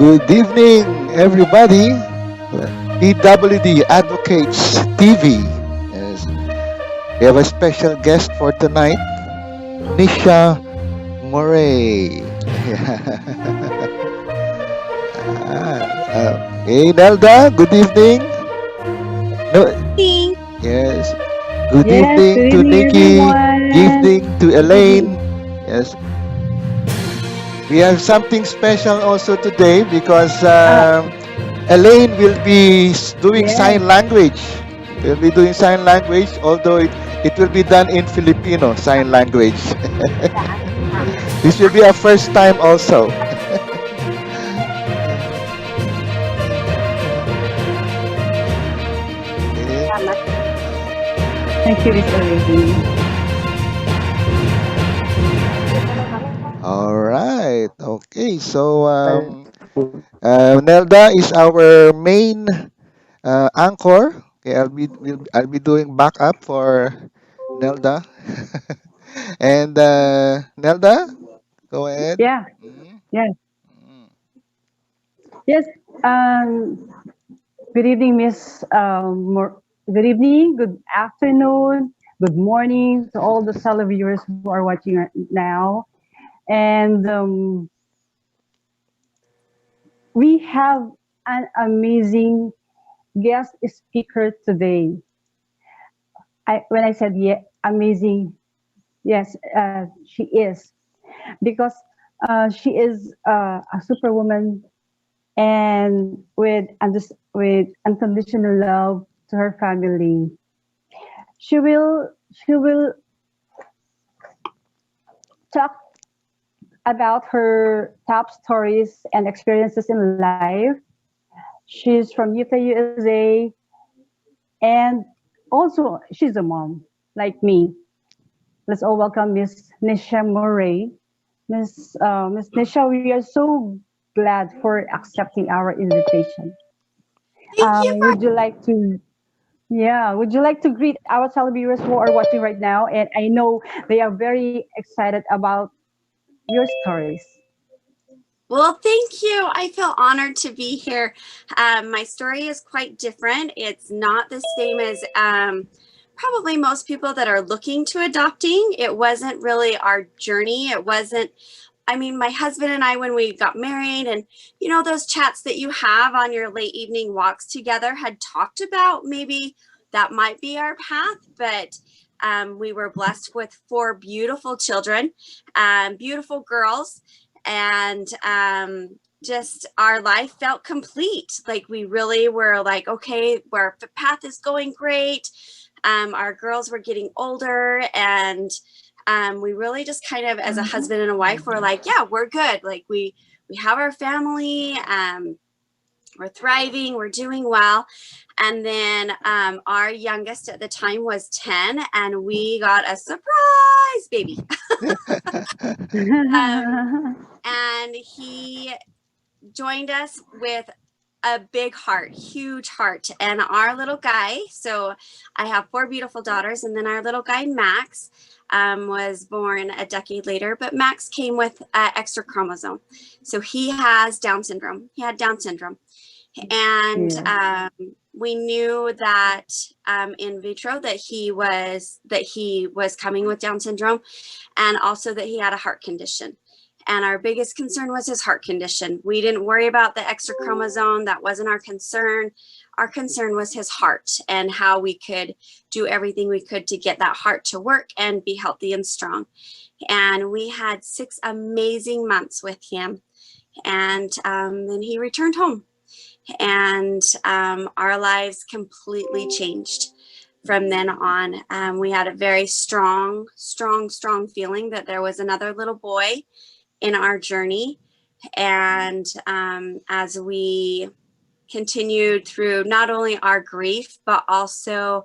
Good evening, everybody. PWD Advocates TV. Yes, we have a special guest for tonight, Nisha Moray. Hey, Nelda. Good evening. No, Evening. yes. Good Yes, evening good to evening, Nikki. Good everyone. evening to Good evening. Elaine. Yes, we have something special also today because Uh, Elaine will be doing yes, sign language. Will be doing sign language, although it will be done in Filipino sign language. This will be our first time also. Okay. thank you, Miss Elaine. All right. Okay. So Nelda is our main anchor. Okay, I'll be doing backup for Nelda. And Nelda, go ahead. Yeah, Mhm. yes, Mm. yes. Good evening, Miss. Good evening, good afternoon, good morning to all the televiewers who are watching right now. And we have an amazing guest speaker today. When I said yeah, amazing, yes, she is. Because she is a superwoman and with unconditional love to her family. She will talk about her top stories and experiences in life. She's from Utah, USA, and also she's a mom like me. Let's all welcome Miss Nisha Murray. Miss Nisha, we are so glad for accepting our invitation. Thank you for Would you like to, yeah, would you like to greet our televiewers who are watching right now? And I know they are very excited about your stories. well, thank you. I feel honored to be here. My story is quite different. It's not the same as probably most people that are looking to adopting. It wasn't really our journey. It wasn't, I mean, my husband and I, when we got married, and those chats that you have on your late evening walks together, had talked about maybe that might be our path, but we were blessed with four beautiful children, beautiful girls, and just our life felt complete. Like we really were like, okay, our path is going great. Our girls were getting older, and we really just kind of, as a husband and a wife, were like, yeah, we're good. Like we have our family. We're thriving. We're doing well. And then our youngest at the time was 10, and we got a surprise baby. um, and he joined us with a big heart, huge heart. And our little guy, so I have four beautiful daughters, and then our little guy, Max, was born a decade later, but Max came with extra chromosome. So he has Down syndrome. He had Down syndrome. And Yeah. we knew that in vitro that he was coming with Down syndrome, and also that he had a heart condition. And our biggest concern was his heart condition. We didn't worry about the extra chromosome. That wasn't our concern. Our concern was his heart and how we could do everything we could to get that heart to work and be healthy and strong. And we had 6 amazing months with him. And then he returned home. And our lives completely changed from then on. We had a very strong feeling that there was another little boy in our journey. And as we continued through not only our grief, but also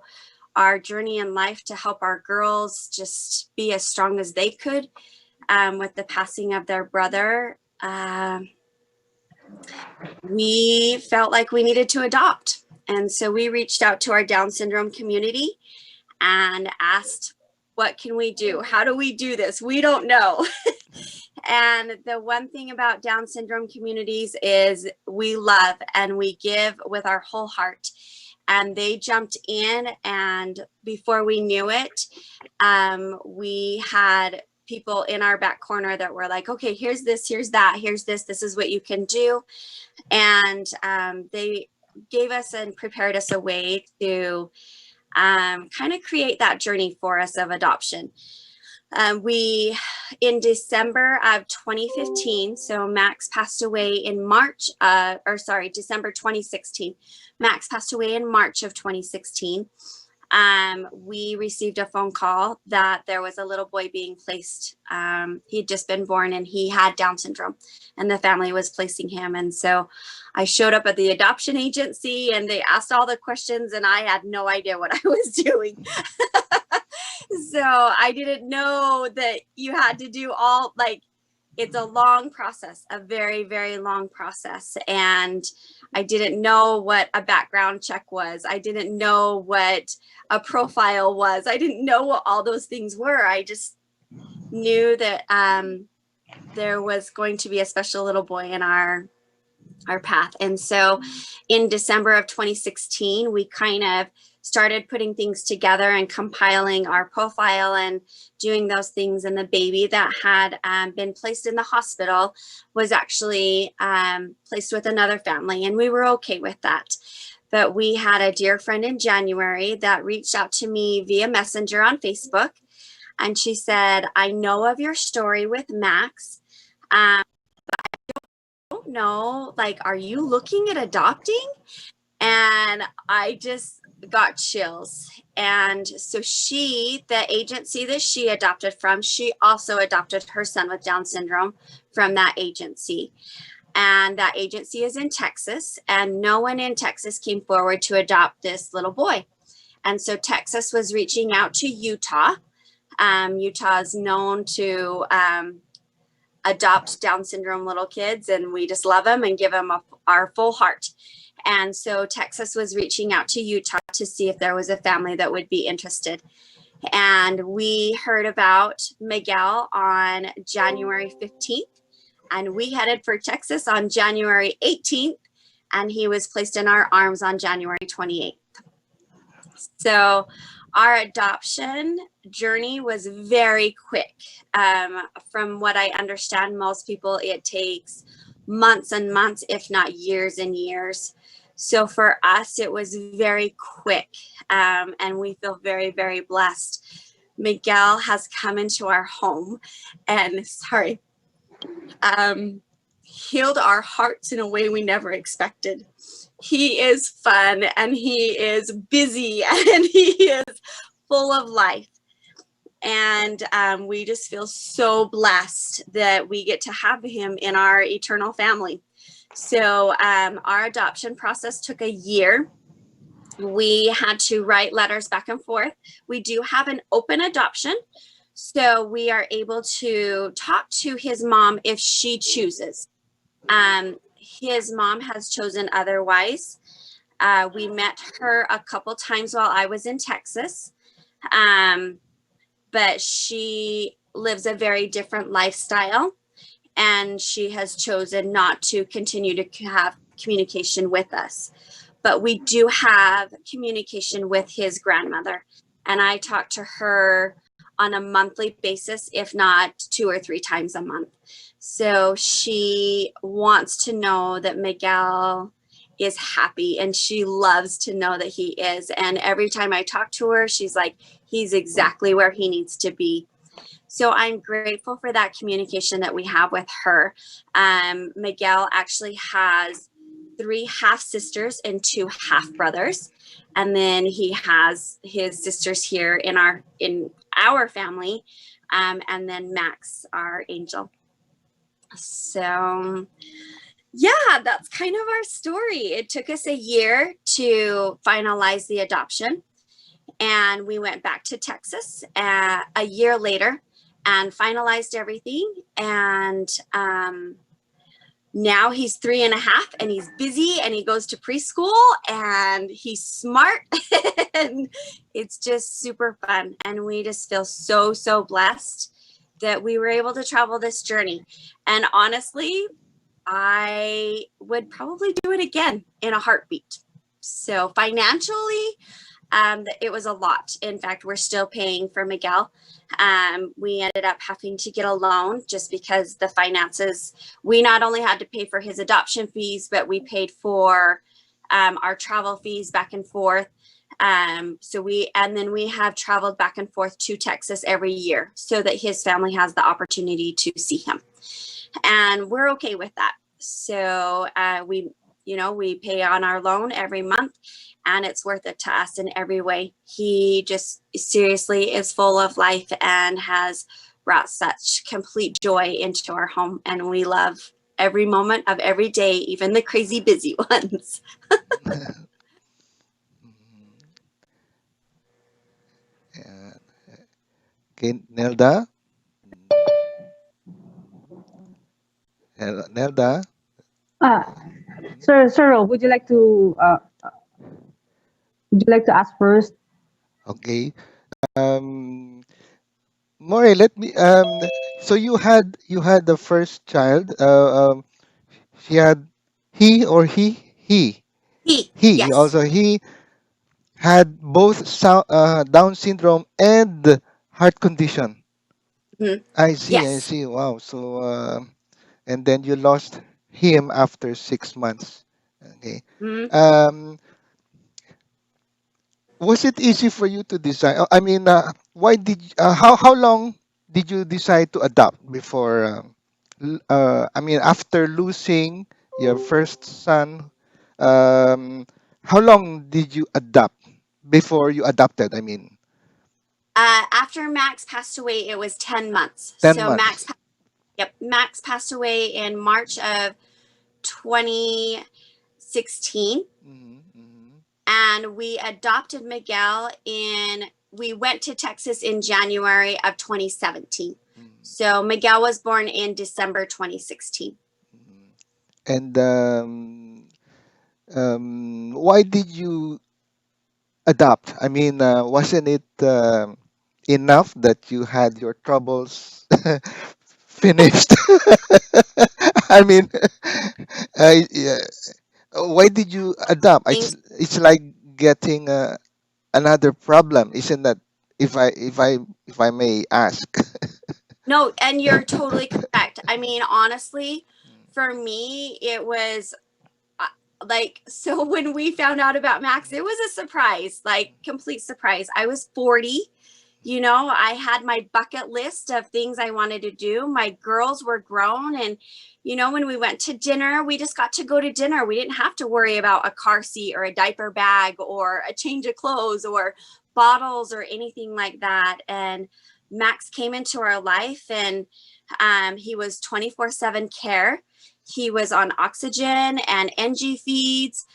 our journey in life to help our girls just be as strong as they could with the passing of their brother, we felt like we needed to adopt. And so we reached out to our Down syndrome community and asked, what can we do? How do we do this? We don't know. And the one thing about Down syndrome communities is we love and we give with our whole heart. And they jumped in, and before we knew it, we had people in our back corner that were like, okay, here's this, here's that, here's this is what you can do. And they gave us and prepared us a way to kind of create that journey for us of adoption. In December of 2015, so Max passed away in December 2016. Max passed away in March of 2016. We received a phone call that there was a little boy being placed. He had just been born and he had Down syndrome, and the family was placing him. And so I showed up at the adoption agency and they asked all the questions and I had no idea what I was doing. So I didn't know that you had to do all, like, it's a long process, a very, very long process. And I didn't know what a background check was. I didn't know what a profile was. I didn't know what all those things were. I just knew that there was going to be a special little boy in our path. And so in December of 2016, we kind of started putting things together and compiling our profile and doing those things. And the baby that had been placed in the hospital was actually placed with another family, and we were okay with that. But we had a dear friend in January that reached out to me via Messenger on Facebook. And she said, I know of your story with Max. But I don't know, like, are you looking at adopting? And I just got chills. And so the agency that she adopted from, she also adopted her son with Down syndrome from that agency. And that agency is in Texas, and no one in Texas came forward to adopt this little boy. And so Texas was reaching out to Utah. Utah is known to adopt Down syndrome little kids, and we just love them and give them our full heart. And so Texas was reaching out to Utah to see if there was a family that would be interested. And we heard about Miguel on January 15th, and we headed for Texas on January 18th, and he was placed in our arms on January 28th. So our adoption journey was very quick. From what I understand, most people, it takes months and months, if not years and years. So for us, it was very quick, and we feel very, very blessed. Miguel has come into our home and, healed our hearts in a way we never expected. He is fun, and he is busy, and he is full of life. And we just feel so blessed that we get to have him in our eternal family. So our adoption process took a year. We had to write letters back and forth. We do have an open adoption, so we are able to talk to his mom if she chooses. His mom has chosen otherwise. We met her a couple times while I was in Texas, but she lives a very different lifestyle, and she has chosen not to continue to have communication with us. But we do have communication with his grandmother, and I talk to her on a monthly basis, if not 2 or 3 times a month. So she wants to know that Miguel is happy, and she loves to know that he is. And every time I talk to her, she's like, he's exactly where he needs to be. So I'm grateful for that communication that we have with her. Miguel actually has 3 half sisters and 2 half brothers. And then he has his sisters here in our family. And then Max, our angel. So yeah, that's kind of our story. It took us a year to finalize the adoption. And we went back to Texas a year later and finalized everything. And now he's 3.5, and he's busy, and he goes to preschool, and he's smart, and it's just super fun. And we just feel so, so blessed that we were able to travel this journey. And honestly, I would probably do it again in a heartbeat. So financially, it was a lot. In fact, we're still paying for Miguel. We ended up having to get a loan just because the finances, we not only had to pay for his adoption fees, but we paid for our travel fees back and forth. And then we have traveled back and forth to Texas every year so that his family has the opportunity to see him. And we're okay with that. So we pay on our loan every month, and it's worth it to us in every way. He just seriously is full of life and has brought such complete joy into our home, and we love every moment of every day, even the crazy busy ones. Yeah. Okay, Nelda. Nelda. Uh, sir, would you like to ask first? Okay. Um, More, let me. So you had the first child. She had he or he Yes. also he had both Down syndrome and heart condition. Mhm. I see. I Yes. see. Wow. So and then you lost him after 6 months. Okay. Mhm. Um, was it easy for you to decide? I mean, why did how long did you decide to adopt before? I mean, after losing your first son, um, how long did you adopt before you adopted? I mean, After Max passed away, it was 10 months. 10 So months. Max passed away in March of 2016, Mm-hmm, and we adopted Miguel we went to Texas in January of 2017. mm-hmm, So Miguel was born in December 2016. mm-hmm. And why did you adopt? I mean, wasn't it enough that you had your troubles finished? I mean, yeah. Why did you adopt? Things It's like getting another problem, isn't that? If I may ask. No, and you're totally correct. I mean, honestly, for me, it was uh, so when we found out about Max, it was a surprise, like complete surprise. I was 40. I had my bucket list of things I wanted to do. My girls were grown, and when we went to dinner, we just got to go to dinner. We didn't have to worry about a car seat or a diaper bag or a change of clothes or bottles or anything like that. And Max came into our life, and he was 24/7 care. He was on oxygen and NG feeds.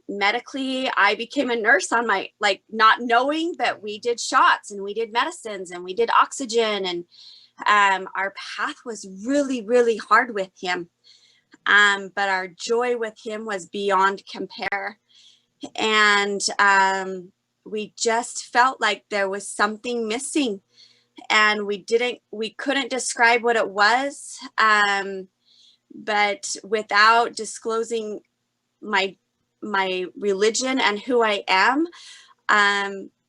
Medically, I became a nurse on my, like, not knowing, but we did shots and we did medicines and we did oxygen. And our path was really, really hard with him. But our joy with him was beyond compare. And we just felt like there was something missing, and we couldn't describe what it was. But without disclosing my religion and who I am,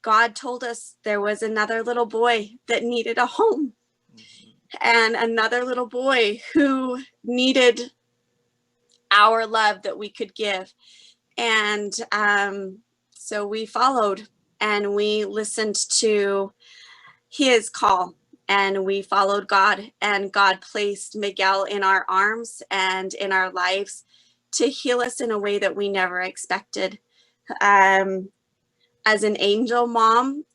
God told us there was another little boy that needed a home, and another little boy who needed our love that we could give. And so we followed, and we listened to his call, and we followed God, and God placed Miguel in our arms and in our lives to heal us in a way that we never expected. Um, as an angel mom,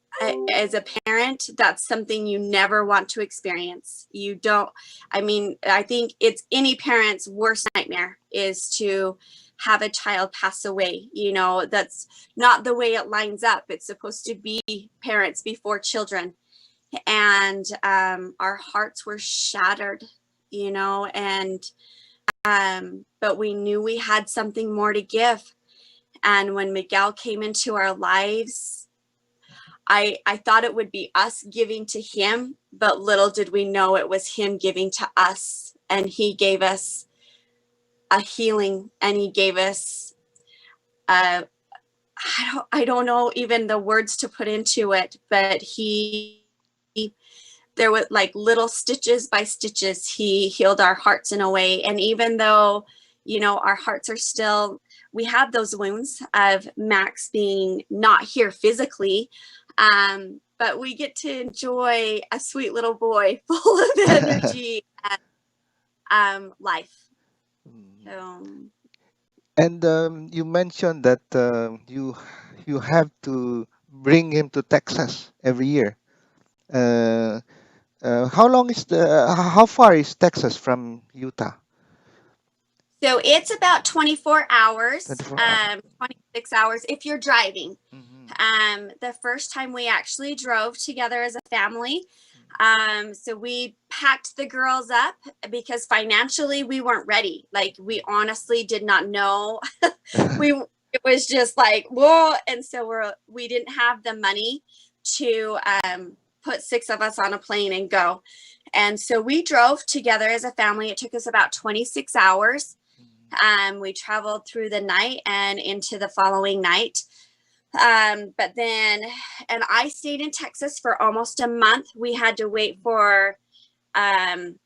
as a parent, that's something you never want to experience. You don't, I mean, I think it's any parent's worst nightmare is to have a child pass away. That's not the way it lines up. It's supposed to be parents before children. And our hearts were shattered, and but we knew we had something more to give. And when Miguel came into our lives, I thought it would be us giving to him, but little did we know it was him giving to us. And he gave us a healing, and he gave us uh, I don't know even the words to put into it, but there were like little stitches by stitches. He healed our hearts in a way. And even though, you know, our hearts are still, we have those wounds of Max being not here physically, but we get to enjoy a sweet little boy full of energy and life. Mm. So, And you mentioned that you have to bring him to Texas every year. Uh, how long is how far is Texas from Utah? so it's about 24 hours, 24 hours. 26 hours if you're driving. Hmm. The first time we actually drove together as a family, so we packed the girls up because financially we weren't ready. Like we honestly did not know. It was just like whoa, and so we didn't have the money to put 6 of us on a plane and go. And so we drove together as a family. It took us about 26 hours. We traveled through the night and into the following night. But then, and I stayed in Texas for almost a month. We had to wait for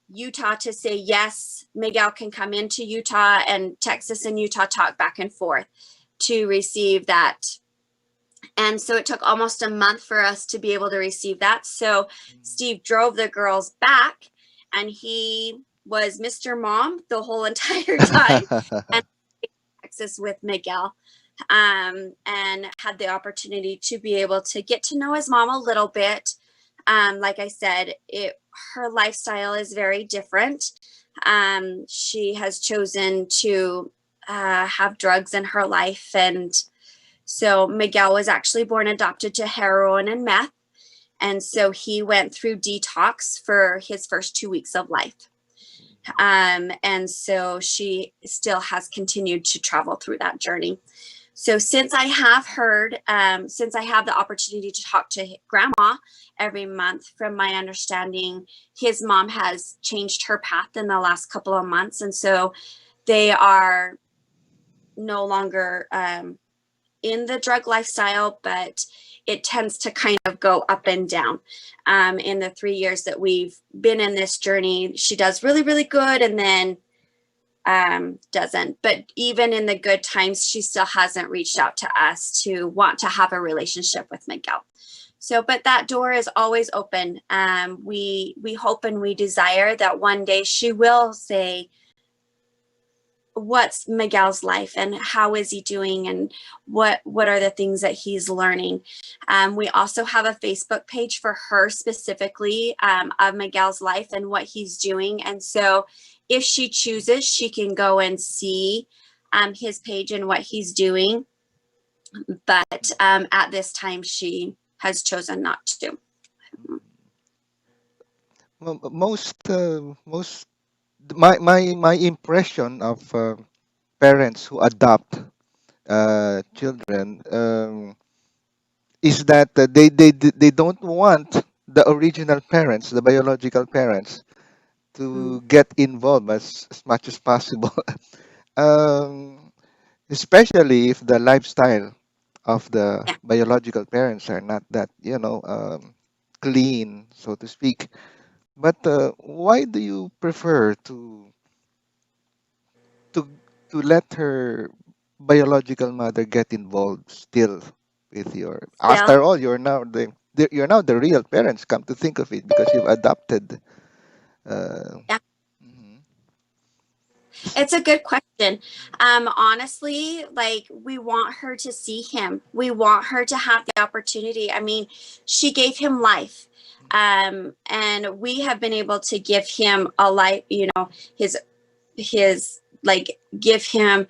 Utah to say, yes, Miguel can come into Utah, and Texas and Utah talk back and forth to receive that. And so it took almost a month for us to be able to receive that. So Steve drove the girls back, and he was Mr. Mom the whole entire time. And Texas with Miguel, and had the opportunity to be able to get to know his mom a little bit. Like I said, her lifestyle is very different. She has chosen to have drugs in her life, and so Miguel was actually born adopted to heroin and meth, and so he went through detox for his first 2 weeks of life. And so she still has continued to travel through that journey. So since I have heard, since I have the opportunity to talk to grandma every month, from my understanding, his mom has changed her path in the last couple of months. And so they are no longer in the drug lifestyle, but it tends to kind of go up and down. In the 3 years that we've been in this journey, she does really, really good, and then doesn't. But even in the good times, she still hasn't reached out to us to want to have a relationship with Miguel. So, but that door is always open. We hope and we desire that one day she will say, what's Miguel's life and how is he doing, and what are the things that he's learning. We also have a Facebook page for her specifically, of Miguel's life and what he's doing. And so if she chooses, she can go and see his page and what he's doing. But at this time, she has chosen not to. Well, most my impression of parents who adopt children is that they don't want the original parents, the biological parents, Mm, to get involved as much as possible. um, Especially if the lifestyle of the yeah. biological parents are not that clean, so to speak. But why do you prefer to to let her biological mother get involved still with your? Still, After all, you're now the real parents. Come to think of it, because you've adopted. Uh, yeah. mhm. It's a good question. Honestly, like we want her to see him. We want her to have the opportunity. I mean, she gave him life. And we have been able to give him a life, you know, his like give him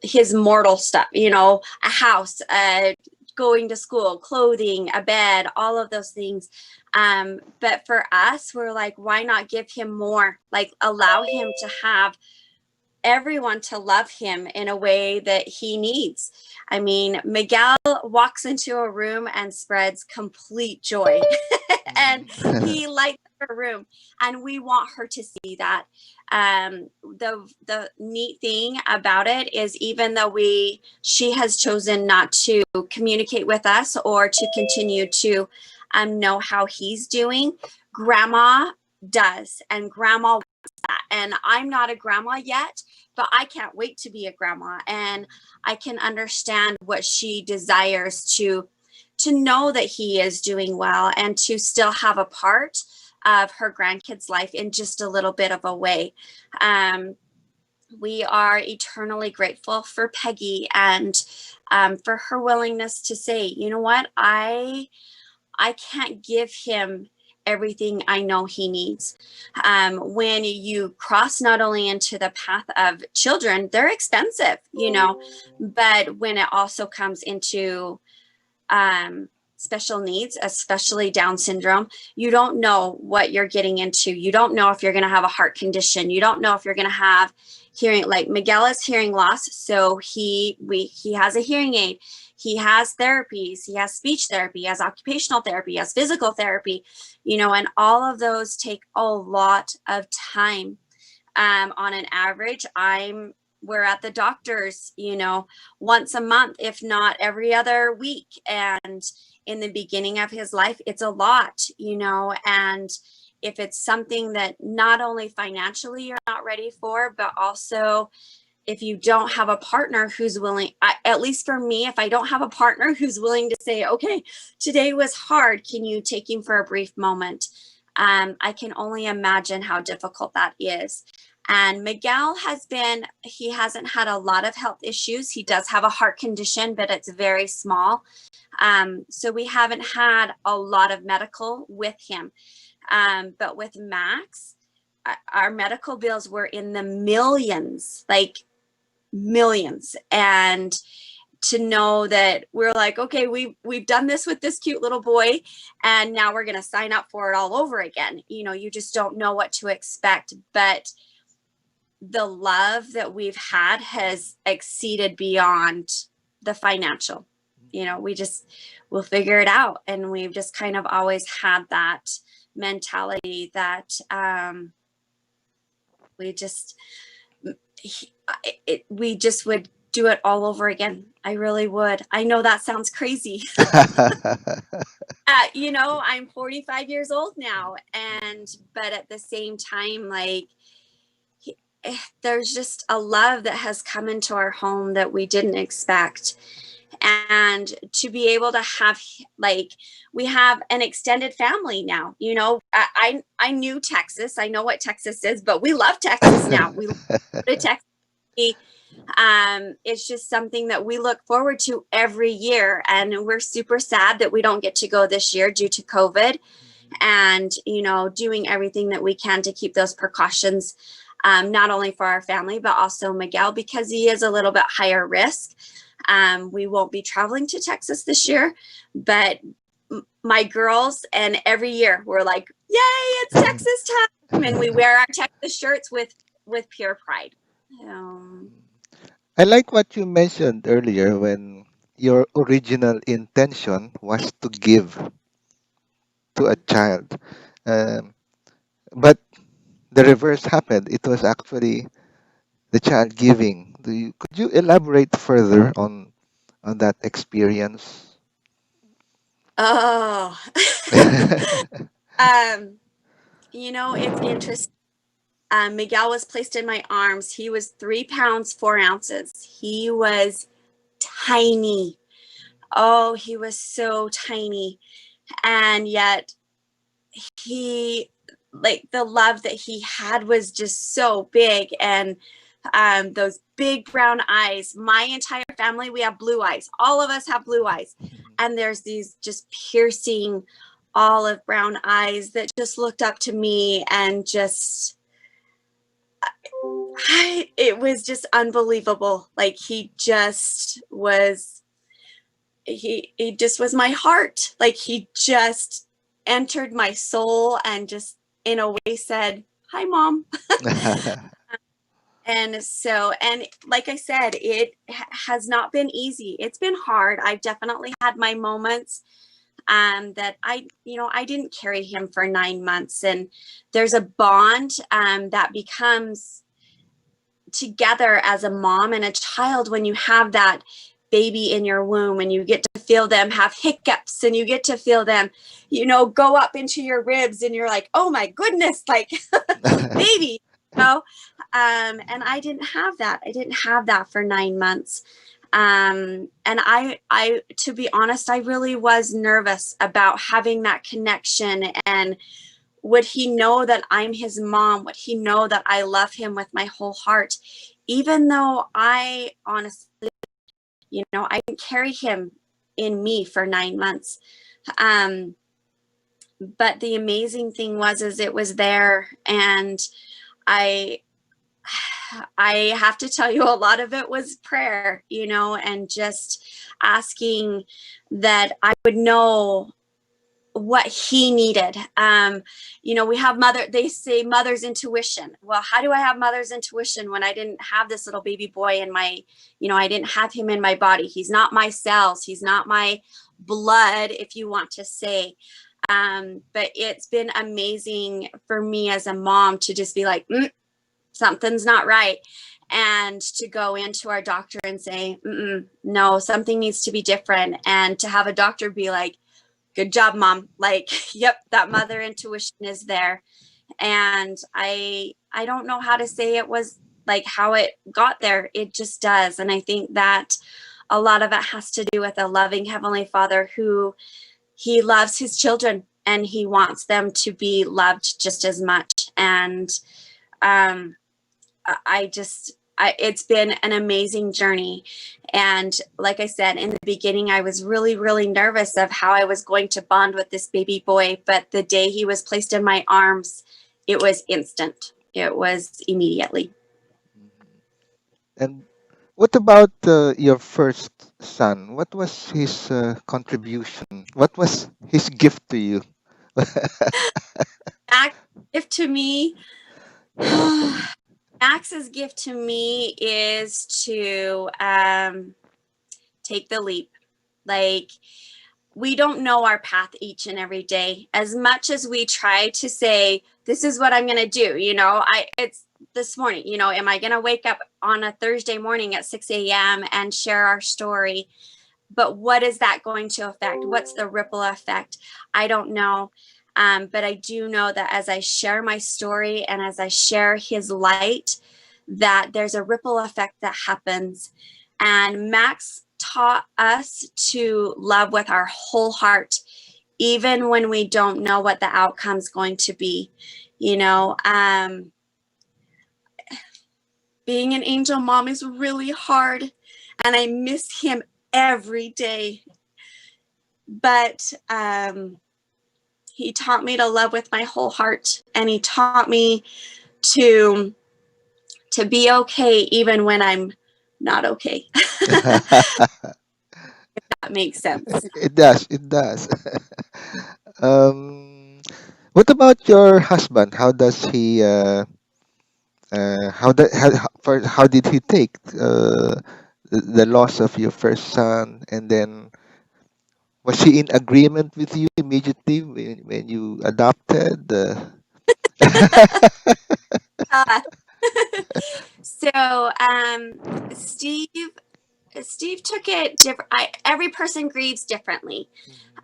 his mortal stuff, you know, a house, going to school, clothing, a bed, all of those things. But for us, we're like, why not give him more? Like allow him to have everyone to love him in a way that he needs. I mean, Miguel walks into a room and spreads complete joy. And he lights up her room, and we want her to see that. The neat thing about it is, even though she has chosen not to communicate with us or to continue to know how he's doing, Grandma does, and Grandma wants that. And I'm not a grandma yet, but I can't wait to be a grandma, and I can understand what she desires to know that he is doing well and to still have a part of her grandkids' life in just a little bit of a way. We are eternally grateful for Peggy, and for her willingness to say, you know what, I can't give him everything I know he needs. When you cross not only into the path of children, they're expensive, but when it also comes into special needs, especially Down syndrome, you don't know what you're getting into. You don't know if you're going to have a heart condition. You don't know if you're going to have hearing, like Miguel is hearing loss. So he has a hearing aid. He has therapies. He has speech therapy, he has occupational therapy, he has physical therapy, and all of those take a lot of time. On an average, we're at the doctor's, once a month, if not every other week. And in the beginning of his life, it's a lot, and if it's something that not only financially you're not ready for, but also if you don't have a partner who's willing, at least for me, if I don't have a partner who's willing to say, okay, today was hard, can you take him for a brief moment? I can only imagine how difficult that is. And Miguel he hasn't had a lot of health issues. He does have a heart condition, but it's very small. So we haven't had a lot of medical with him. But with Max, our medical bills were in the millions, like millions. And to know that we're like, okay, we've done this with this cute little boy, and now we're going to sign up for it all over again. You just don't know what to expect. But the love that we've had has exceeded beyond the financial. We'll figure it out. And we've just kind of always had that mentality that we just would do it all over again. I really would. I know that sounds crazy. I'm 45 years old now, but at the same time, there's just a love that has come into our home that we didn't expect. And to be able to have, we have an extended family now. I knew Texas. I know what Texas is, but we love Texas now. We love to go to Texas. It's just something that we look forward to every year. And we're super sad that we don't get to go this year due to COVID, and, doing everything that we can to keep those precautions, not only for our family, but also Miguel, because he is a little bit higher risk. We won't be traveling to Texas this year, but my girls, and every year we're like, yay, it's Texas time. And we wear our Texas shirts with pure pride. I like what you mentioned earlier when your original intention was to give to a child. Um, but the reverse happened. It was actually the child giving. Could you elaborate further on that experience? Oh, it's interesting. Miguel was placed in my arms. He was 3 pounds, 4 ounces. He was tiny. Oh, he was so tiny. And yet the love that he had was just so big. And those big brown eyes, my entire family, we have blue eyes. All of us have blue eyes. And there's these just piercing olive brown eyes that just looked up to me, and just, it was just unbelievable. He just was my heart. He just entered my soul and just in a way said, hi, Mom. And so, and like I said, it has not been easy. It's been hard. I've definitely had my moments that I didn't carry him for 9 months. And there's a bond that becomes together as a mom and a child when you have that baby in your womb and you get to feel them have hiccups and you get to feel them, go up into your ribs and you're like, oh my goodness, like baby, and I didn't have that. I didn't have that for 9 months. And I, to be honest, I really was nervous about having that connection. And would he know that I'm his mom? Would he know that I love him with my whole heart? Even though I honestly, I didn't carry him in me for 9 months. But the amazing thing is it was there. And I have to tell you, a lot of it was prayer, and just asking that I would know what he needed. We have they say mother's intuition. Well, how do I have mother's intuition when I didn't have this little baby boy in my, I didn't have him in my body. He's not my cells. He's not my blood, if you want to say. But it's been amazing for me as a mom to just be like, something's not right. And to go into our doctor and say, no, something needs to be different. And to have a doctor be like, good job, mom. Like, yep, that mother intuition is there. And I don't know how to say it was like how it got there. It just does. And I think that a lot of it has to do with a loving Heavenly Father who he loves his children and he wants them to be loved just as much. And it's been an amazing journey. And like I said, in the beginning, I was really, really nervous of how I was going to bond with this baby boy. But the day he was placed in my arms, it was instant. It was immediately. And what about your first son? What was his contribution? What was his gift to you? Max's gift to me, Max's gift to me is to take the leap. Like, we don't know our path each and every day. As much as we try to say, this is what I'm going to do, it's this morning, am I going to wake up on a Thursday morning at 6 a.m. and share our story? But what is that going to affect? What's the ripple effect? I don't know. But I do know that as I share my story and as I share his light, that there's a ripple effect that happens. And Max taught us to love with our whole heart, even when we don't know what the outcome's going to be. Being an angel mom is really hard, and I miss him every day. But he taught me to love with my whole heart, and he taught me to be okay even when I'm not okay. That makes sense. It does. It does. um, what about your husband? How does he? How did he take the loss of your first son, and then was he in agreement with you immediately when you adopted? Uh, so Steve took it different. Every person grieves differently.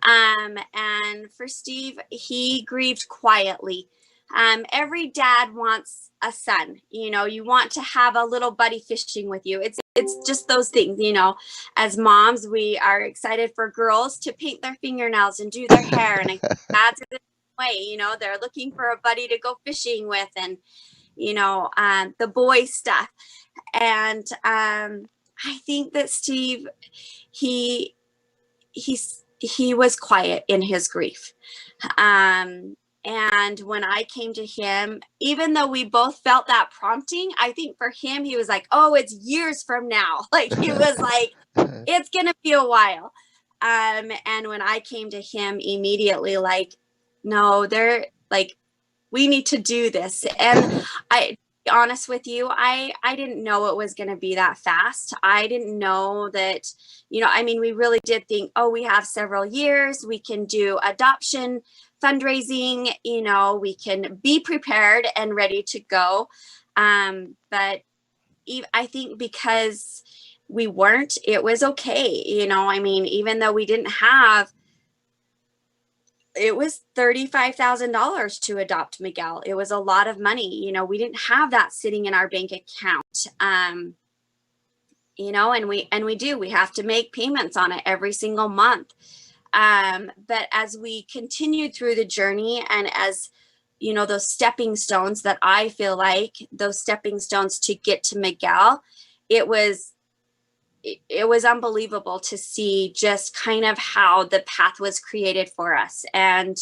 And for Steve, he grieved quietly. Every dad wants a son. You want to have a little buddy fishing with you. It's just those things. As moms, we are excited for girls to paint their fingernails and do their hair, and dads are the same way. They're looking for a buddy to go fishing with, and the boy stuff. And I think that Steve, he was quiet in his grief. And when I came to him, even though we both felt that prompting, I think for him, he was like, oh, it's years from now. Like, he was like, it's going to be a while. And when I came to him immediately, like, no, we need to do this. And honest with you, I didn't know it was going to be that fast. I didn't know that, I mean, we really did think, oh, we have several years, we can do adoption fundraising, we can be prepared and ready to go. But I think because we weren't, it was okay. I mean, even though we didn't have, it was $35,000 to adopt Miguel. It was a lot of money. We didn't have that sitting in our bank account. And we have to make payments on it every single month. But as we continued through the journey, and as those stepping stones, that I feel like those stepping stones to get to Miguel, it was unbelievable to see just kind of how the path was created for us. And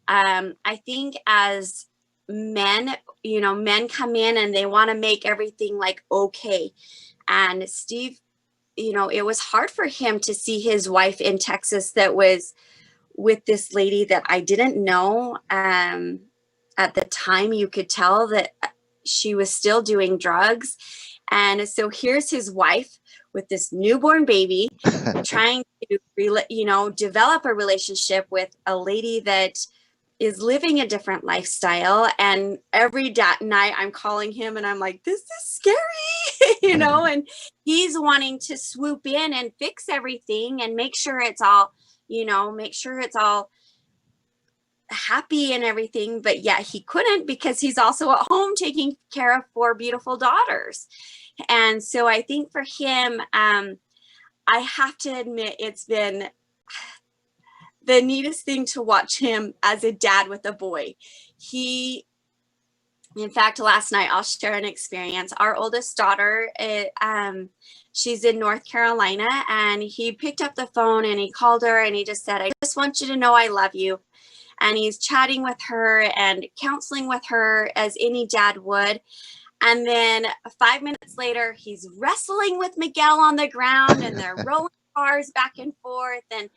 I think as men, men come in and they want to make everything like okay. And Steve, it was hard for him to see his wife in Texas that was with this lady that I didn't know. At the time, you could tell that she was still doing drugs. And so here's his wife with this newborn baby trying to, develop a relationship with a lady that is living a different lifestyle. And every night I'm calling him and I'm like, this is scary, and he's wanting to swoop in and fix everything and make sure it's all, happy and everything. But yet he couldn't, because he's also at home taking care of 4 beautiful daughters. And so I think for him, I have to admit, it's been the neatest thing to watch him as a dad with a boy. In fact, last night, I'll share an experience. Our oldest daughter, she's in North Carolina, and he picked up the phone and he called her and he just said, I just want you to know I love you. And he's chatting with her and counseling with her as any dad would. And then 5 minutes later, he's wrestling with Miguel on the ground and they're rolling cars back and forth. And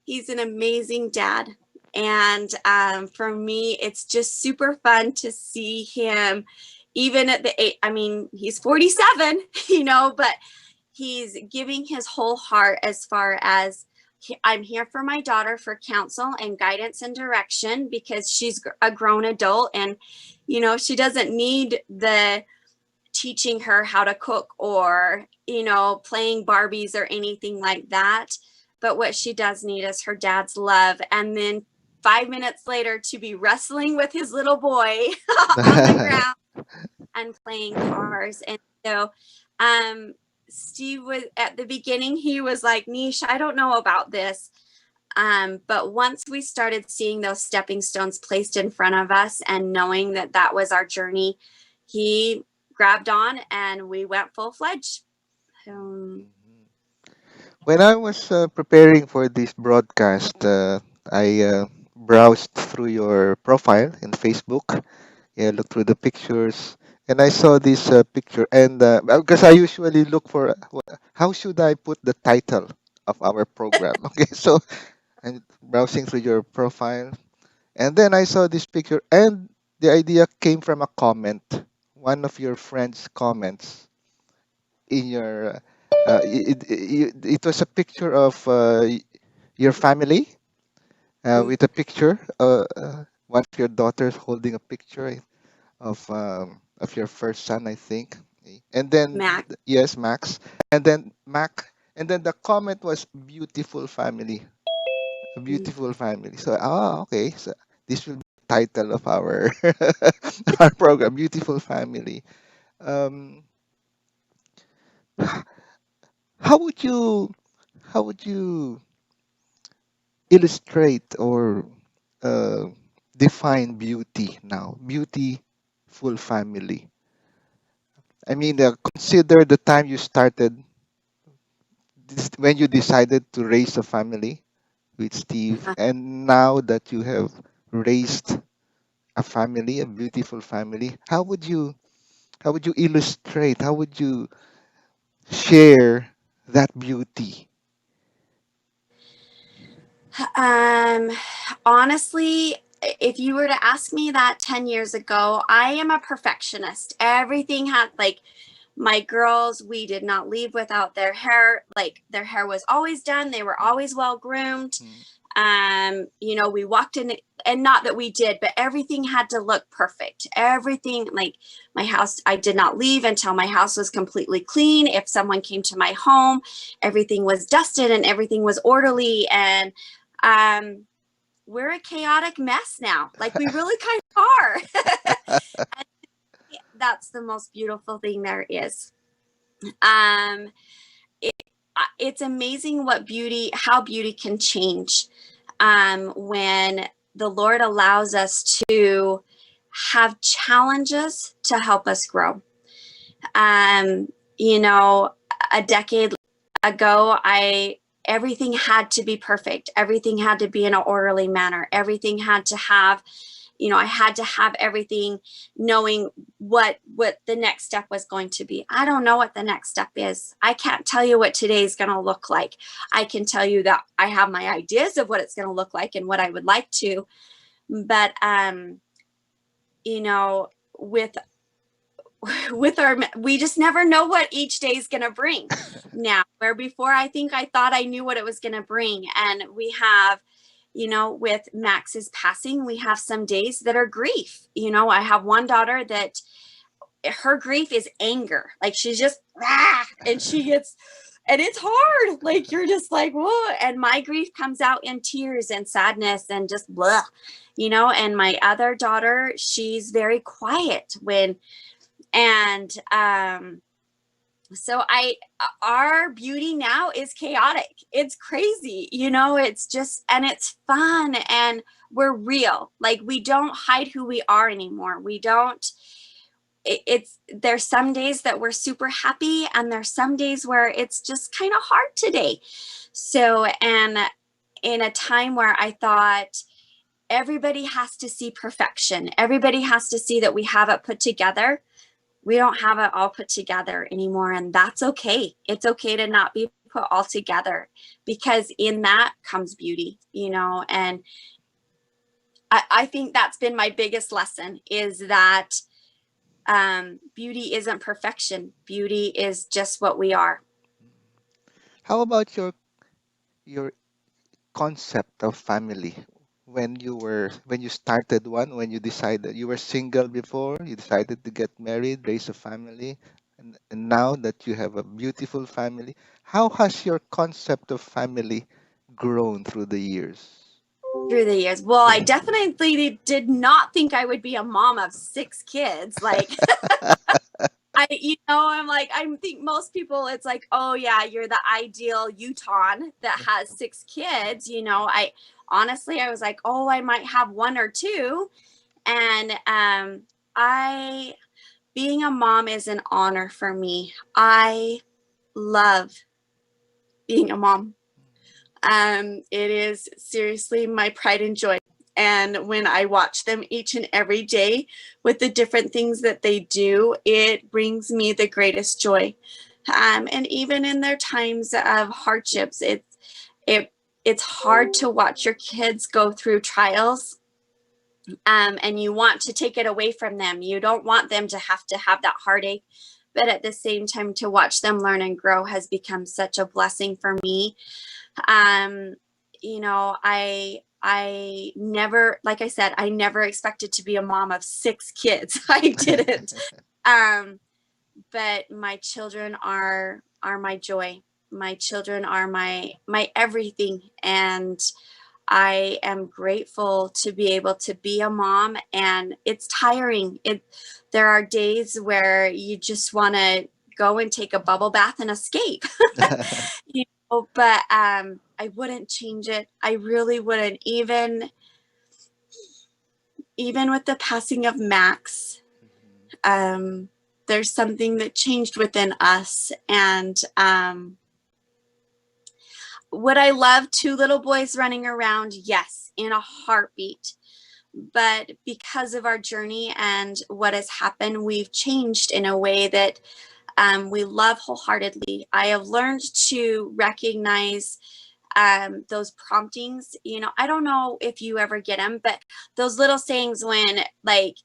he's an amazing dad. And for me, it's just super fun to see him, even at the age, I mean, he's 47, but he's giving his whole heart as far as, I'm here for my daughter for counsel and guidance and direction, because she's a grown adult and, she doesn't need the teaching her how to cook or, playing Barbies or anything like that. But what she does need is her dad's love. And then 5 minutes later to be wrestling with his little boy on the ground and playing cars. And so, Steve was at the beginning, he was like, Niche, I don't know about this. But once we started seeing those stepping stones placed in front of us and knowing that that was our journey, he grabbed on and we went full-fledged. When I was preparing for this broadcast, I browsed through your profile in Facebook. Yeah, looked through the pictures, and I saw this picture. And because I usually look for how should I put the title of our program? Okay, so I'm browsing through your profile, and then I saw this picture, and the idea came from a comment, one of your friends' comments in your. It was a picture of your family with a picture. One of your daughters holding a picture of your first son, I think. And then Mac. yes, Max. And then Mac. And then the comment was beautiful family. A beautiful family. So okay. So this will be the title of our our program, Beautiful Family. Um how would you how would you illustrate or uh, define beauty now? Beautiful family. I mean, consider the time you started when you decided to raise a family with Steve, and now that you have raised a family, a beautiful family, how would you illustrate? How would you share that beauty? Um, Honestly, if you were to ask me that 10 years ago, I am a perfectionist. Everything had, like, my girls, we did not leave without their hair. Like, their hair was always done. They were always well groomed. Mm. You know, we walked in, and not that we did, but everything had to look perfect. Everything, like my house, I did not leave until my house was completely clean. If someone came to my home, everything was dusted and everything was orderly. And we're a chaotic mess now. Like, we really kind of are. And that's the most beautiful thing there is. Um, it's amazing how beauty can change when the Lord allows us to have challenges to help us grow. You know, a decade ago, everything had to be perfect. Everything had to be in an orderly manner. Everything had to have, you know, I had to have everything, knowing what the next step was going to be. I don't know what the next step is. I can't tell you what today is going to look like. I can tell you that I have my ideas of what it's going to look like and what I would like to. But, you know, with we just never know what each day is going to bring now, where before I thought I knew what it was going to bring. And we have, you know, with Max's passing, we have some days that are grief. You know, I have one daughter that her grief is anger. Like, she's just, and she gets, and it's hard. Like, you're just like, whoa. And my grief comes out in tears and sadness and just blah, you know. And my other daughter, she's very quiet and so our beauty now is chaotic. It's crazy, you know. It's just, and it's fun, and we're real. Like, we don't hide who we are anymore. We don't, there's some days that we're super happy, and there's some days where it's just kind of hard today. So, and in a time where I thought everybody has to see perfection, everybody has to see that we have it put together, we don't have it all put together anymore. And that's okay. It's okay to not be put all together, because in that comes beauty, you know. And I think that's been my biggest lesson, is that beauty isn't perfection. Beauty is just what we are. How about your concept of family? When you started one, when you decided, you were single before, you decided to get married, raise a family, and now that you have a beautiful family, how has your concept of family grown through the years? Through the years, well, I definitely did not think I would be a mom of 6 kids. Like, you know, I'm like, I think most people, it's like, oh yeah, you're the ideal Utahn that has 6 kids. You know, I honestly, I was like, oh, I might have 1 or 2. And being a mom is an honor for me. I love being a mom. It is seriously my pride and joy. And when I watch them each and every day with the different things that they do, it brings me the greatest joy. And even in their times of hardships, it's hard to watch your kids go through trials, and you want to take it away from them. You don't want them to have that heartache. But at the same time, to watch them learn and grow has become such a blessing for me. You know, I never, like I said, I never expected to be a mom of 6 kids. I didn't. But my children are my joy. My children are my everything. And I am grateful to be able to be a mom, and it's tiring. There are days where you just want to go and take a bubble bath and escape. You know, but I wouldn't change it. I really wouldn't. Even with the passing of Max, there's something that changed within us. And would I love 2 little boys running around? Yes, in a heartbeat. But because of our journey and what has happened, we've changed in a way that we love wholeheartedly. I have learned to recognize those promptings, I don't know if you ever get them, but those little sayings when like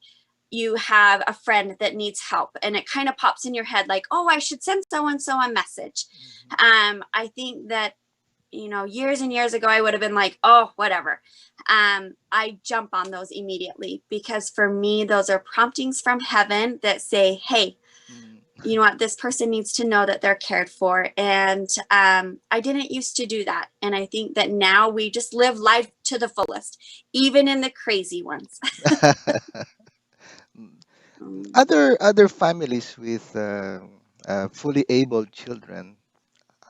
you have a friend that needs help and it kind of pops in your head like, oh, I should send so and so a message. I think that years and years ago, I would have been like, oh, whatever. I jump on those immediately because for me, those are promptings from heaven that say, hey, Mm. you know what, this person needs to know that they're cared for. And I didn't used to do that. And I think that now we just live life to the fullest, even in the crazy ones. Um, Other families with fully able children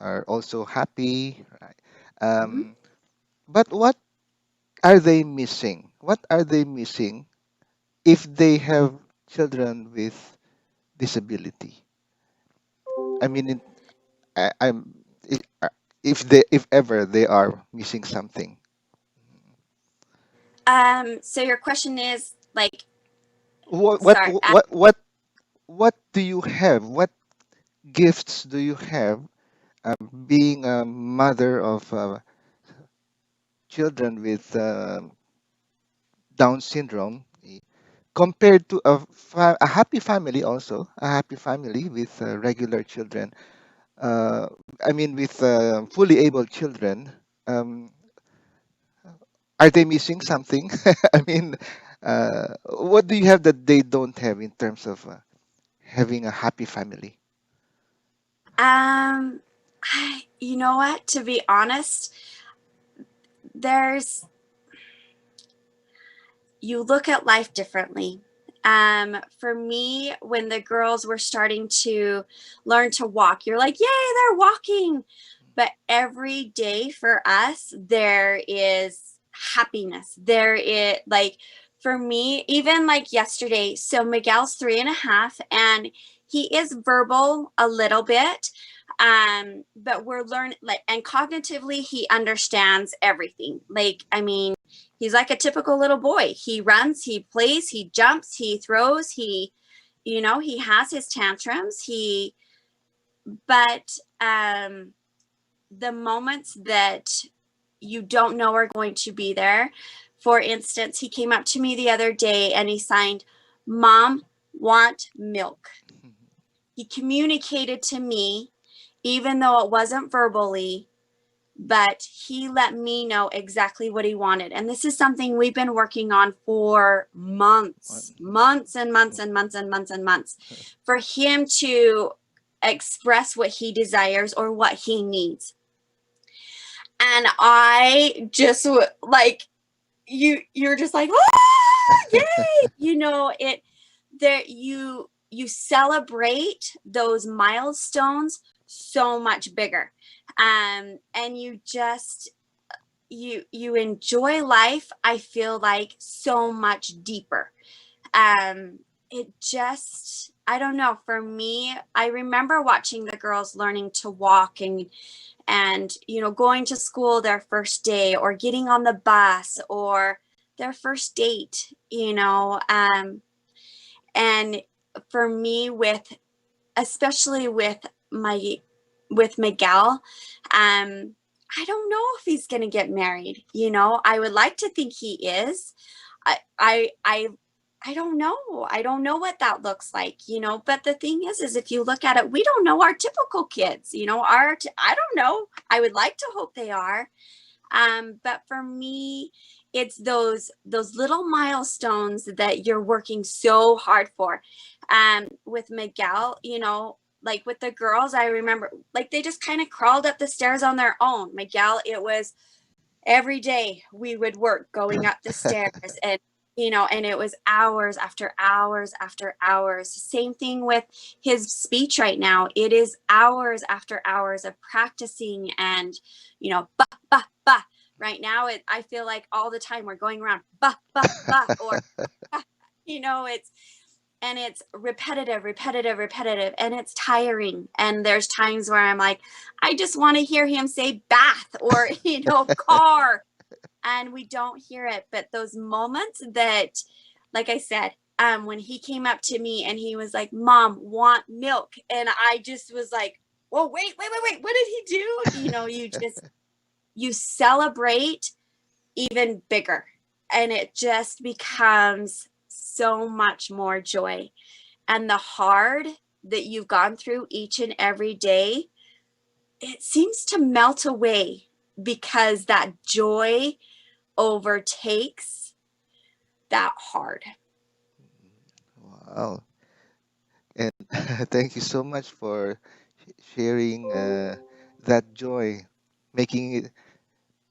are also happy, right? mhm. But what are they missing? What are they missing if they have children with disability? I mean, I'm if they if ever they are missing something. So your question is like, What what sorry, what what what do you have? What gifts do you have being a mother of children with Down syndrome compared to a happy family, also a happy family with regular children? Uh, I mean, with fully able children, um, are they missing something? I mean, what do you have that they don't have in terms of having a happy family? um, you know what? To be honest, there's you look at life differently. For me, when the girls were starting to learn to walk, you're like, yay, they're walking. But every day for us, there is happiness. There is like, for me, even like yesterday, so Miguel's 3.5 and he is verbal a little bit. But we're learning like, and cognitively, he understands everything. Like, I mean, he's like a typical little boy. He runs, he plays, he jumps, he throws, he has his tantrums. But the moments that you don't know are going to be there. For instance, he came up to me the other day and he signed, Mom, want milk. He communicated to me, even though it wasn't verbally, but he let me know exactly what he wanted. And this is something we've been working on for months, months and months and months and months and months, for him to express what he desires or what he needs. And I just like, you're just like, oh, yay, it there you celebrate those milestones so much bigger, and you enjoy life, I feel like, so much deeper. It just, I don't know, for me, I remember watching the girls learning to walk and going to school their first day or getting on the bus or their first date, and for me, especially with Miguel, I don't know if he's going to get married. I would like to think he is. I I I I don't know. I don't know what that looks like, but the thing is if you look at it, we don't know our typical kids, I don't know. I would like to hope they are. But for me, it's those little milestones that you're working so hard for. With Miguel, like with the girls, I remember like they just kind of crawled up the stairs on their own. Miguel, it was every day we would work going up the stairs, and it was hours after hours after hours. Same thing with his speech right now. It is hours after hours of practicing and bah bah bah. Right now I feel like all the time we're going around bah bah bah, or bah. It's repetitive, repetitive, repetitive, and it's tiring. And there's times where I'm like, I just want to hear him say bath or car, and we don't hear it. But those moments that, like I said, when he came up to me and he was like, Mom, want milk, and I just was like, whoa, wait, what did he do? You just you celebrate even bigger, and it just becomes so much more joy. And the hard that you've gone through each and every day, it seems to melt away because that joy overtakes that hard. Wow. And thank you so much for sharing that joy, making it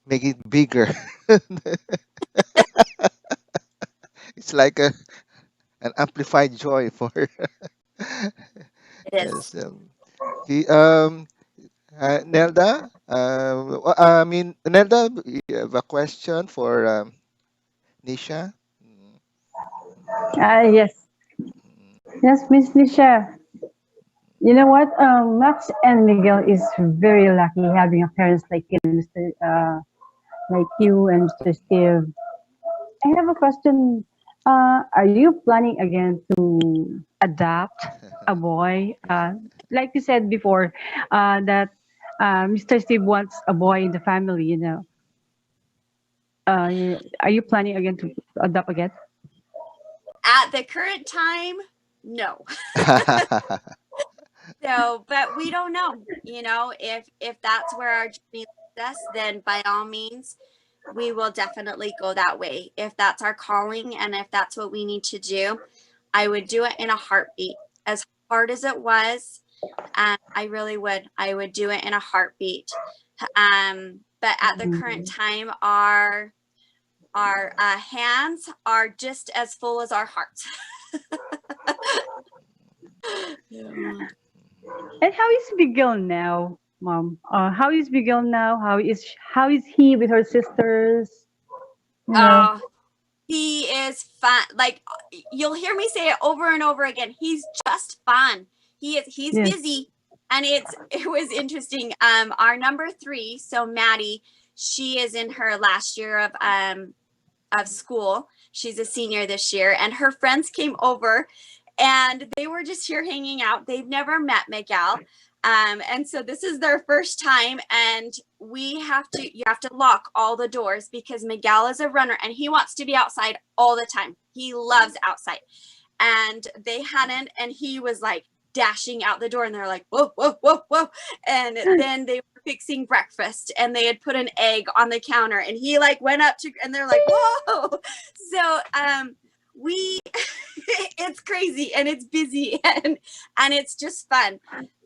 make it bigger. It's like an amplified joy for It is. yes. He Nelda. I mean, Nelda, you have a question for Nisha. Mm, Yes, mm, yes, Miss Nisha. You know what? Max and Miguel is very lucky having a parents like you, Mr. Like you and Mr. Steve. I have a question. Are you planning again to adopt a boy? Like you said before, that Mr. Steve wants a boy in the family. You know, are you planning again to adopt again? At the current time, no. So, but we don't know, if that's where our journey leads us, then by all means, we will definitely go that way. If that's our calling and if that's what we need to do, I would do it in a heartbeat. As hard as it was, I really would. I would do it in a heartbeat. But at the current Mm, time, our hands are just as full as our hearts. Yeah. And how is Miguel now, Mom? How is Miguel now? How is he with her sisters? You know. Oh, he is fun. Like, you'll hear me say it over and over again. He's just fun. He's Yes. busy. And it was interesting. Our number 3, so Maddie, she is in her last year of school. She's a senior this year, and her friends came over and they were just here hanging out. They've never met Miguel. And so this is their first time, and you have to lock all the doors because Miguel is a runner and he wants to be outside all the time. He loves outside. And they hadn't, and he was like dashing out the door, and they're like, whoa, whoa, whoa, whoa. And then they were fixing breakfast and they had put an egg on the counter, and he like went up to, and they're like, whoa. So we it's crazy and it's busy, and it's just fun.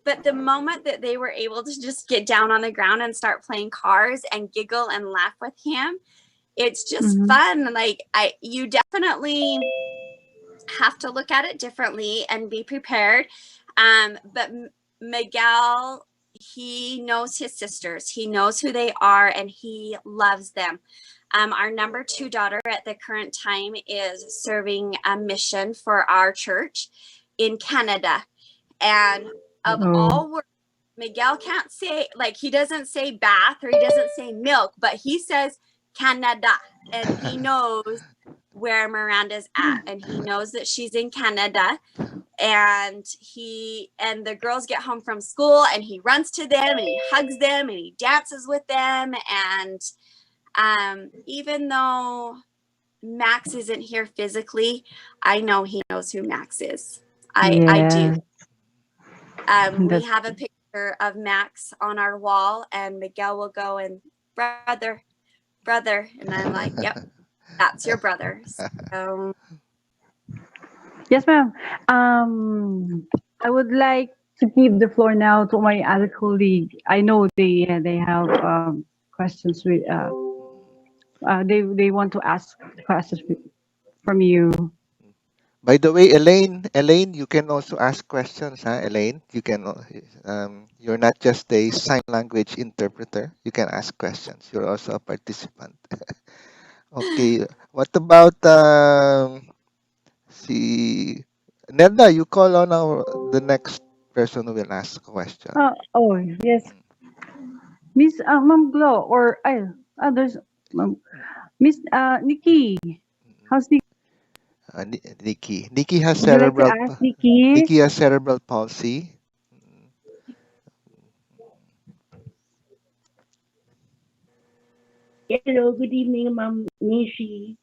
But the moment that they were able to just get down on the ground and start playing cars and giggle and laugh with him, it's just Mm-hmm. fun. Like, you definitely have to look at it differently and be prepared. But Miguel, he knows his sisters, he knows who they are, and he loves them. Our number 2 daughter at the current time is serving a mission for our church in Canada. And of Oh, all words, Miguel can't say, like, he doesn't say bath or he doesn't say milk, but he says Canada. And he knows where Miranda's at, and he knows that she's in Canada. And the girls get home from school and he runs to them and he hugs them and he dances with them. And even though Max isn't here physically, I know he knows who Max is. I do. yeah. We That's have a picture of Max on our wall, and Miguel will go and, brother, brother, and I'm like, yep, that's your brother. So yes, ma'am. I would like to give the floor now to my other colleague. I know they have questions. They want to ask questions from you. By the way, Elaine, you can also ask questions, huh? Elaine, you can. You're not just a sign language interpreter. You can ask questions. You're also a participant. Okay. What about see, Nelda? You call on the next person who will ask a question. Oh yes, Miss Ma'am Glo or there's Miss Nikki. How's Nikki? Nikki. Nikki has Would you like to ask Nikki? Nikki has cerebral palsy. Hello, good evening, Ma'am Nishi.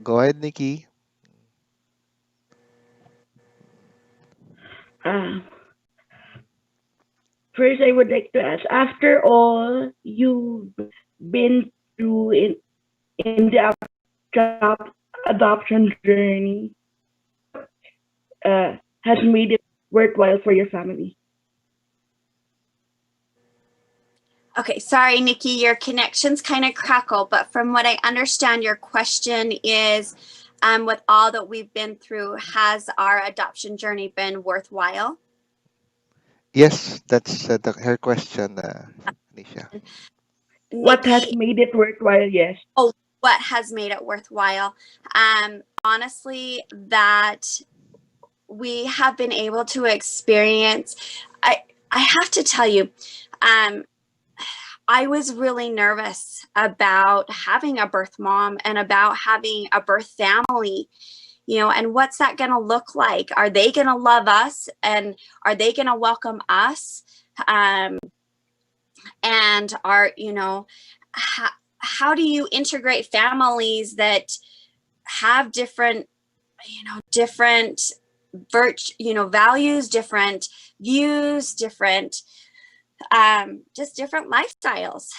Go ahead, Nikki. Uh, First, I would like to ask, after all you've been through in the adoption journey, what has made it worthwhile for your family? Okay, sorry, Nikki, your connection's kind of crackle, but from what I understand, your question is, with all that we've been through, has our adoption journey been worthwhile? Yes, that's her question, Nisha. What has Nikki, made it worthwhile? Yes. oh, what has made it worthwhile? Honestly, that we have been able to experience. I have to tell you, um, I was really nervous about having a birth mom and about having a birth family, and what's that going to look like? Are they going to love us, and are they going to welcome us? Um, and how do you integrate families that have different values, different views, different just different lifestyles.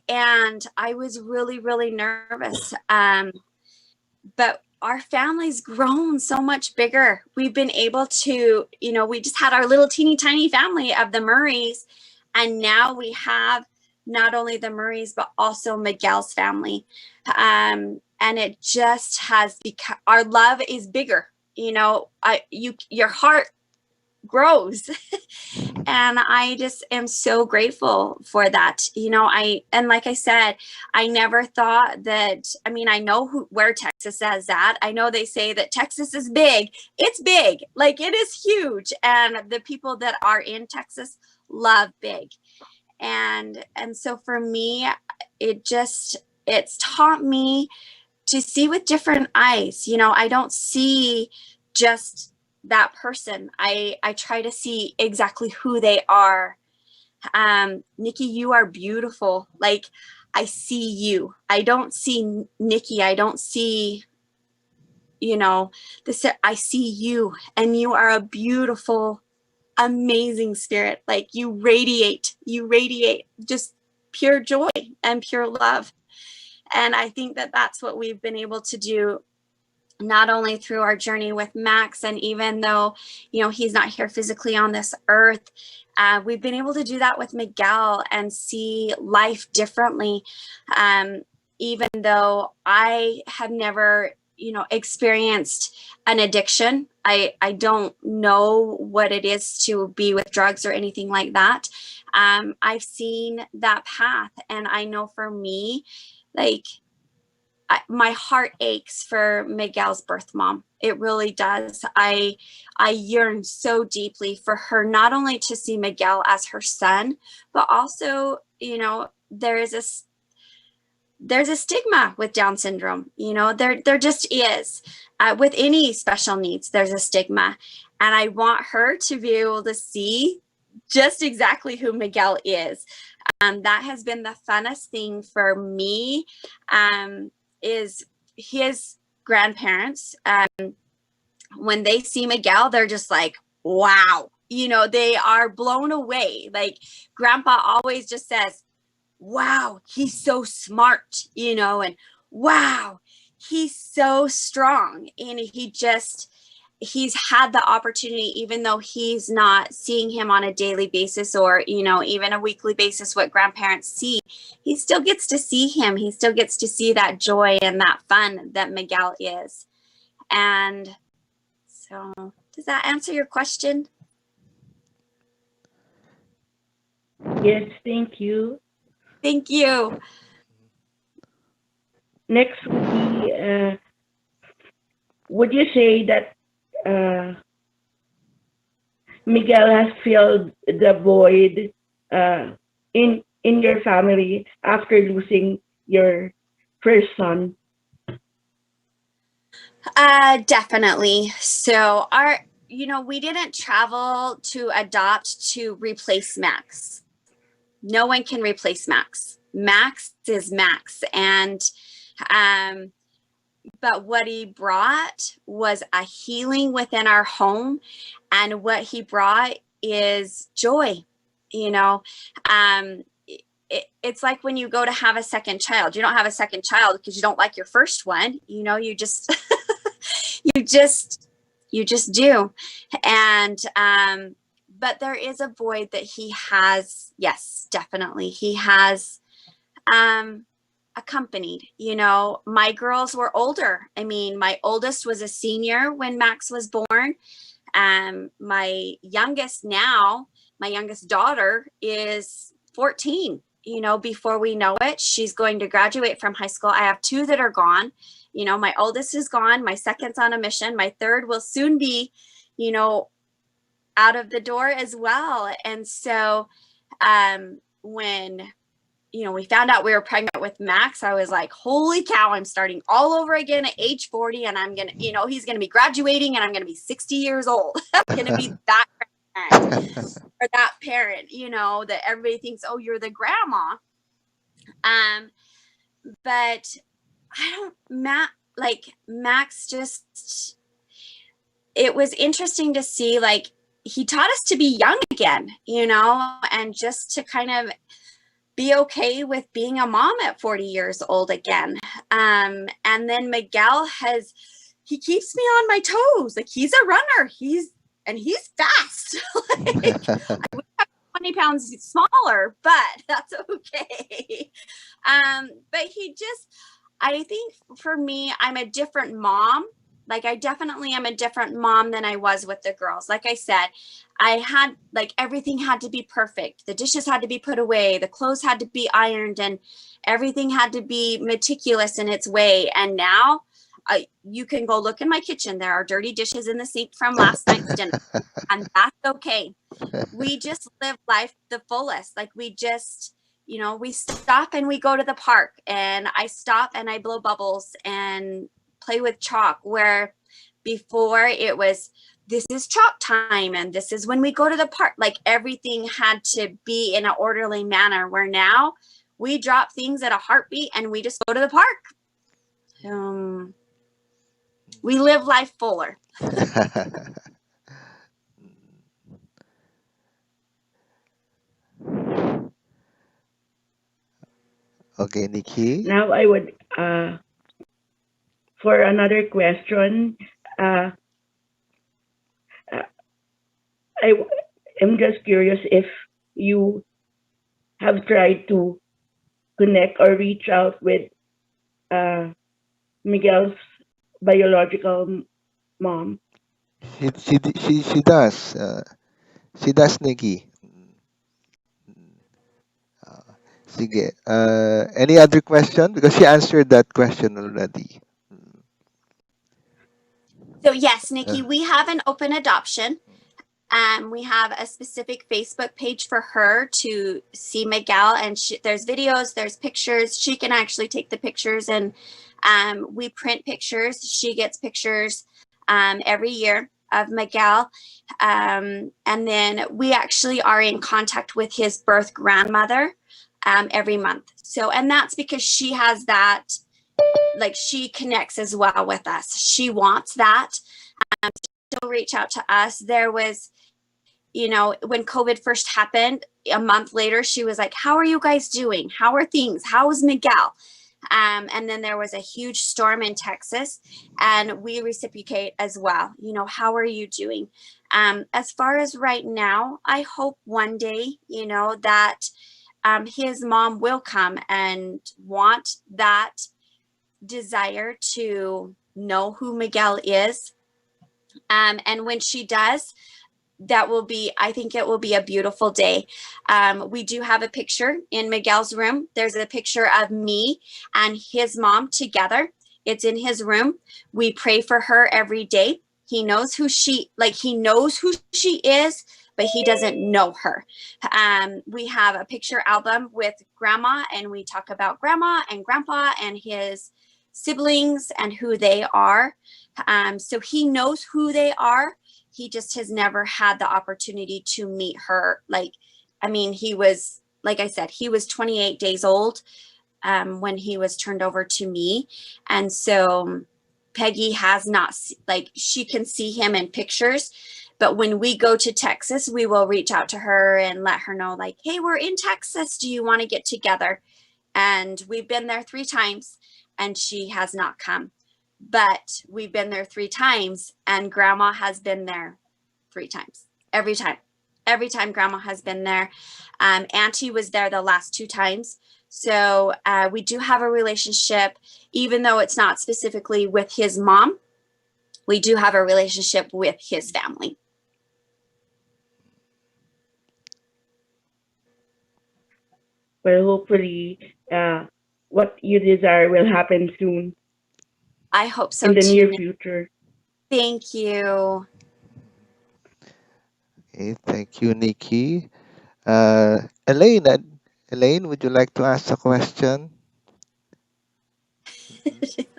And I was really, really nervous. But our family's grown so much bigger. We've been able to, we just had our little teeny tiny family of the Murrays. And now we have not only the Murrays, but also Miguel's family. And it just has become, our love is bigger. Your heart grows. And I just am so grateful for that. And like I said, I never thought that, I know where Texas is at. I know they say that Texas is big. It's big. Like, it is huge. And the people that are in Texas love big. And so for me, it's taught me to see with different eyes. I don't see just that person. I try to see exactly who they are. Nikki, you are beautiful. Like, I see you. I don't see Nikki. I don't see, this. I see you, and you are a beautiful, amazing spirit. Like, you radiate just pure joy and pure love. And I think that that's what we've been able to do, not only through our journey with Max, and even though, he's not here physically on this earth, we've been able to do that with Miguel and see life differently. Even though I have never, experienced an addiction, I don't know what it is to be with drugs or anything like that. I've seen that path, and I know for me, like, my heart aches for Miguel's birth mom. It really does. I yearn so deeply for her, not only to see Miguel as her son, but also, there's a stigma with Down syndrome. There just is. With any special needs, there's a stigma. And I want her to be able to see just exactly who Miguel is. That has been the funnest thing for me, is his grandparents. When they see Miguel, they're just like, wow. They are blown away. Like, Grandpa always just says, wow, he's so smart, and wow, he's so strong. And he's had the opportunity, even though he's not seeing him on a daily basis, or, even a weekly basis, what grandparents see, he still gets to see him. He still gets to see that joy and that fun that Miguel is. And so, does that answer your question? Yes, thank you. Thank you. Next would be, would you say that Miguel has filled the void in your family after losing your first son? Definitely. So we didn't travel to adopt to replace Max. No one can replace Max. Max is Max. And, but what he brought was a healing within our home. And what he brought is joy, you know. It's like when you go to have a second child, you don't have a second child because you don't like your first one, you just, you just do. And, but there is a void that he has. Yes, definitely. He has, accompanied, my girls were older. I mean, my oldest was a senior when Max was born. My youngest now, my youngest daughter is 14. Before we know it, she's going to graduate from high school. I have two that are gone. My oldest is gone. My second's on a mission. My third will soon be, out of the door as well. And so when, we found out we were pregnant with Max, I was like, holy cow, I'm starting all over again at age 40. And I'm going to, he's going to be graduating and I'm going to be 60 years old. I'm going to be that parent or that parent, that everybody thinks, oh, you're the grandma. But I don't, Max just, it was interesting to see, like, he taught us to be young again, and just to kind of be okay with being a mom at 40 years old again. And then Miguel he keeps me on my toes. Like, he's a runner. He's fast. Like, 20 pounds smaller, but that's okay. But I think for me, I'm a different mom. Like, I definitely am a different mom than I was with the girls. Like I said, I had, like, everything had to be perfect. The dishes had to be put away. The clothes had to be ironed, and everything had to be meticulous in its way. And now you can go look in my kitchen. There are dirty dishes in the sink from last night's dinner, and that's okay. We just live life the fullest. Like, we just, we stop and we go to the park, and I stop and I blow bubbles and play with chalk, where before it was, this is chalk time and this is when we go to the park. Like, everything had to be in an orderly manner, where now we drop things at a heartbeat and we just go to the park. We live life fuller. Okay, Nikki. Now I would, for another question, uh, I am just curious if you have tried to connect or reach out with Miguel's biological mom. She does. She does, Nikki. Sige. Any other question? Because she answered that question already. So yes, Uh, Nikki, we have an open adoption. We have a specific Facebook page for her to see Miguel, and there's videos, there's pictures. She can actually take the pictures, and we print pictures. She gets pictures every year of Miguel. And then we actually are in contact with his birth grandmother every month. So, and that's because she has that, like, she connects as well with us. She wants that. She'll reach out to us. There was, when COVID first happened, a month later, she was like, how are you guys doing? How are things? How is Miguel? And then there was a huge storm in Texas, and we reciprocate as well. How are you doing? As far as right now, I hope one day, that his mom will come and want that desire to know who Miguel is. And when she does, I think it will be a beautiful day. We do have a picture in Miguel's room. There's a picture of me and his mom together. It's in his room. We pray for her every day. He knows who she is, but he doesn't know her. We have a picture album with grandma, and we talk about grandma and grandpa and his siblings and who they are. So he knows who they are. he just has never had the opportunity to meet her. Like, I mean, he was, like I said, he was 28 days old when he was turned over to me. And so Peggy has not, like, she can see him in pictures. But when we go to Texas, we will reach out to her and let her know, like, hey, we're in Texas. Do you want to get together? And we've been there 3 times and she has not come. But we've been there 3 times and grandma has been there 3 times. Every time. Every time grandma has been there. Auntie was there the last 2 times. So we do have a relationship, even though it's not specifically with his mom. We do have a relationship with his family. Well, hopefully, what you desire will happen soon I hope in so the too, near Nick. future. Thank you. Okay, thank you, Nikki. Elaine, Elaine, would you like to ask a question?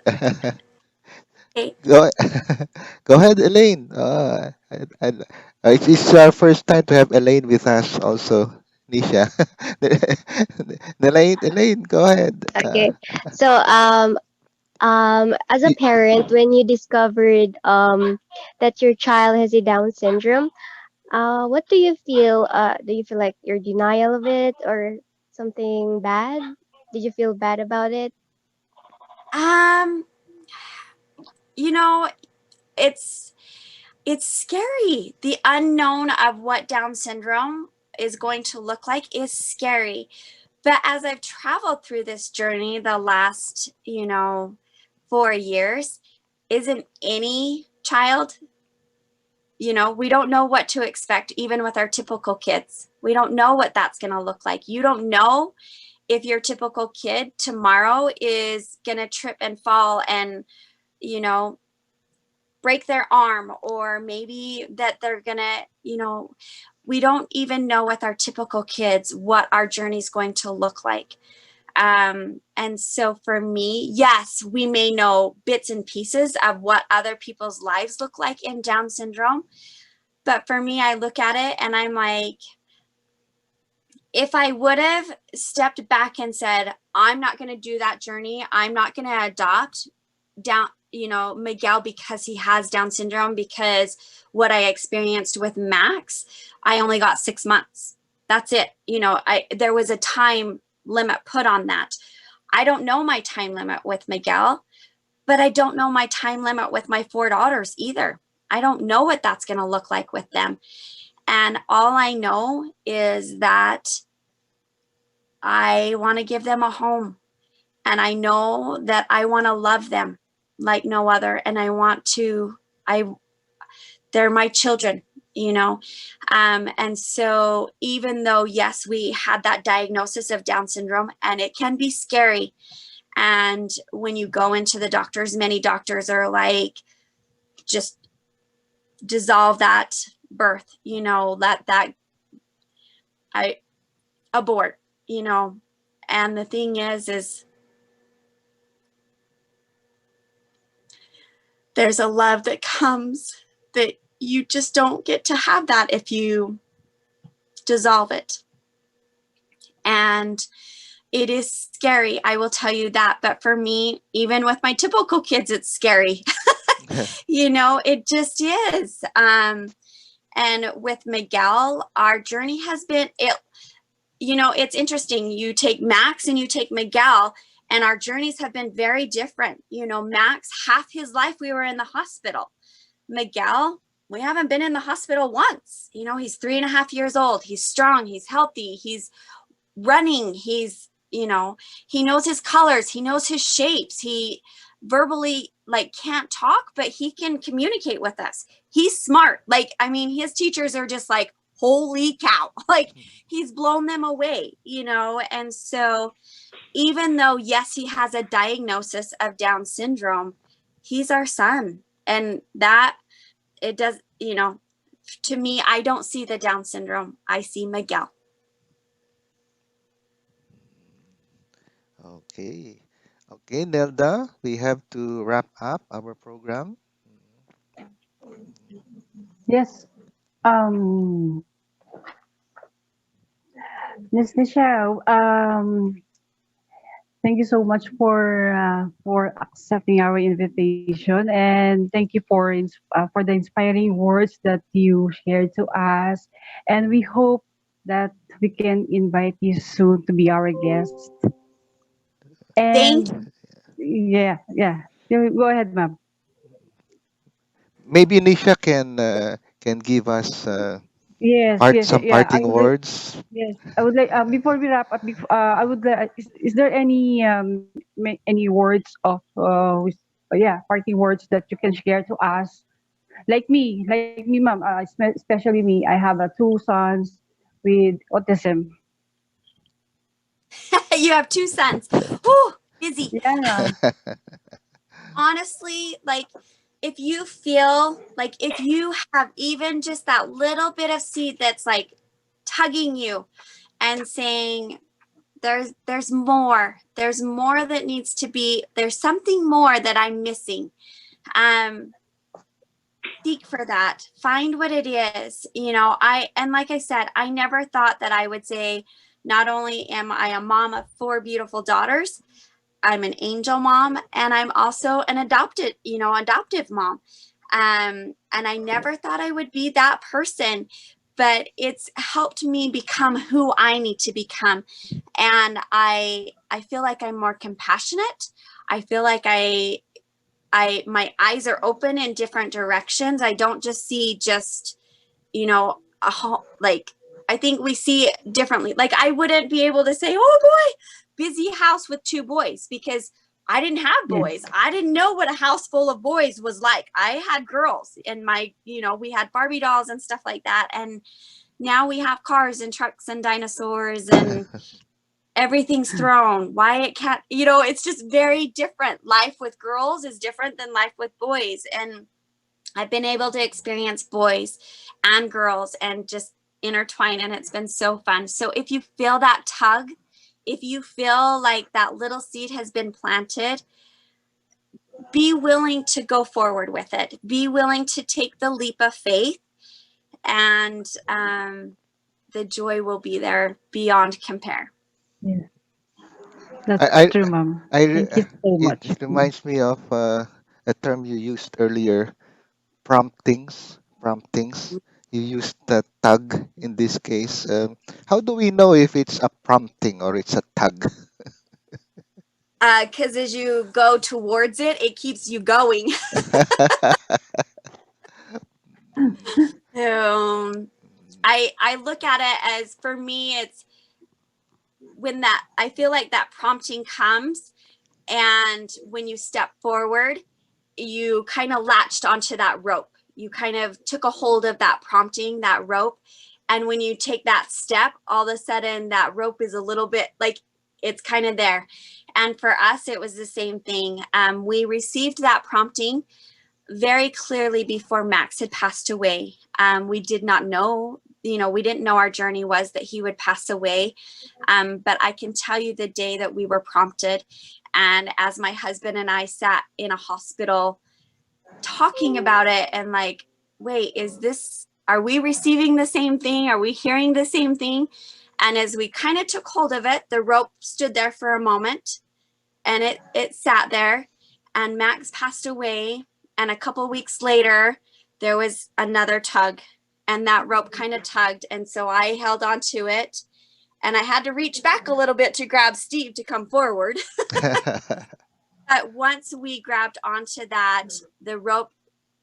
Okay. Go, go ahead, Elaine. It's our first time to have Elaine with us also, Nisha. Elaine, go ahead. Okay. So as a Y- parent, when you discovered that your child has a Down syndrome, what do you feel? Do you feel like your denial of it or something bad? Did you feel bad about it? Um, you know, it's it's scary. The unknown of what Down syndrome is going to look like is scary. But as I've traveled through this journey the last, 4 years, isn't any child, we don't know what to expect, even with our typical kids. We don't know what that's going to look like. You don't know if your typical kid tomorrow is going to trip and fall and, you know, break their arm, or maybe that they're going to, we don't even know with our typical kids what our journey is going to look like. And so for me, yes, we may know bits and pieces of what other people's lives look like in Down syndrome. But for me, I look at it and I'm like, if I would have stepped back and said, I'm not going to do that journey, I'm not going to adopt down, Miguel because he has Down syndrome, because what I experienced with Max, I only got 6 months. That's it. There was a time limit put on that. I don't know my time limit with Miguel, but I don't know my time limit with my 4 daughters either. I don't know what that's going to look like with them. And all I know is that I want to give them a home. And I know that I want to love them like no other. And they're my children, you know? And so even though, yes, we had that diagnosis of Down syndrome and it can be scary. And when you go into the doctors, many doctors are like, just dissolve that birth, let that I abort, and the thing is there's a love that comes that you just don't get to have that if you dissolve it. And it is scary, I will tell you that. But for me, even with my typical kids, it's scary. It just is. And with Miguel, our journey has been it. It's interesting. You take Max and you take Miguel, and our journeys have been very different. Max, half his life we were in the hospital. Miguel, we haven't been in the hospital once. He's 3.5 years old. He's strong. He's healthy. He's running. He knows his colors. He knows his shapes. He verbally can't talk, but he can communicate with us. He's smart. His teachers are just like, holy cow. He's blown them away, and so even though, yes, he has a diagnosis of Down syndrome, he's our son. And that it does, to me, I don't see the Down syndrome. I see Miguel. Okay. Okay, Nelda, we have to wrap up our program. Yes. Um, Miss Michelle, thank you so much for accepting our invitation, and thank you for the inspiring words that you shared to us. And we hope that we can invite you soon to be our guest. Thank And yeah, yeah. Go ahead, ma'am. Maybe Nisha can give us Yes, yes, some yeah. I parting would like. words. Yes, I would like. Before we wrap up, I would like. Is there any any words of yeah, parting words that you can share to us? Like me, ma'am. Especially me. I have two sons with autism. you have two sons. Whew, busy. Yeah. Honestly, like if you feel like if you have even just that little bit of seed that's like tugging you and saying there's more that needs to be, there's something more that I'm missing, um seek for that, find what it is. And like I said, I never thought that I would say, not only am I a mom of four beautiful daughters, I'm an angel mom, and I'm also an adoptive mom. And I never thought I would be that person, but it's helped me become who I need to become. And I feel like I'm more compassionate. I feel like I my eyes are open in different directions. I don't just see just, like, I think we see it differently. Like I wouldn't be able to say, "Oh boy, busy house with two boys," because I didn't have Yes. boys. I didn't know what a house full of boys was like. I had girls, and we had Barbie dolls and stuff like that. And now we have cars and trucks and dinosaurs and everything's thrown. Why it can't, it's just very different. Life with girls is different than life with boys. And I've been able to experience boys and girls and just intertwine, and it's been so fun. So if you feel that tug, if you feel like that little seed has been planted, be willing to go forward with it. Be willing to take the leap of faith, and the joy will be there beyond compare. Yes. That's I, true, ma'am. I, Thank I you so it much. reminds me of a term you used earlier, promptings. Promptings. You used the tug in this case. How do we know if it's a prompting or it's a tug? Because as you go towards it, it keeps you going. um, I look at it as, for me, it's when that I feel like that prompting comes, and when you step forward, you kind of latched onto that rope. You kind of took a hold of that prompting, that rope. And when you take that step, all of a sudden that rope is a little bit like it's kind of there. And for us, it was the same thing. We received that prompting very clearly before Max had passed away. We did not know, we didn't know our journey was that he would pass away. But I can tell you the day that we were prompted. And as my husband and I sat in a hospital talking about it and like, wait, are we receiving the same thing? Are we hearing the same thing? And as we kind of took hold of it, the rope stood there for a moment, and it sat there, and Max passed away. And a couple weeks later, there was another tug, and that rope kind of tugged. And so I held on to it, and I had to reach back a little bit to grab Steve to come forward. But once we grabbed onto that, the rope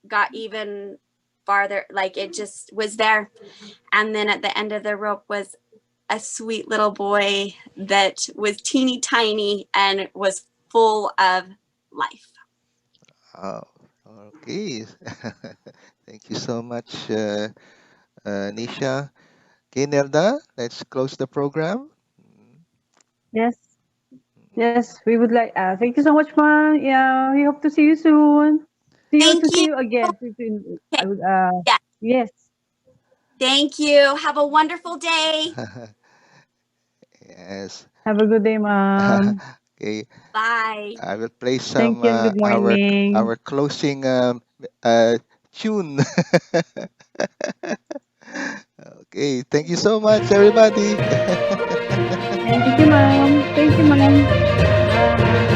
got even farther, like it just was there. And then at the end of the rope was a sweet little boy that was teeny tiny and was full of life. Oh, okay. Thank you so much, Nisha. Okay, Nelda, let's close the program. Yes. Yes, we would like. Thank you so much, ma'am. Yeah, we hope to see you soon. See you Thank to you. see you again. Okay. I would. Yeah. Yes. Thank you. Have a wonderful day. Yes. Have a good day, ma'am. Okay, Bye. I will play Thank some you and good our morning. closing uh, tune. Okay, thank you so much, everybody. Thank you, ma'am. Thank you, ma'am. Bye.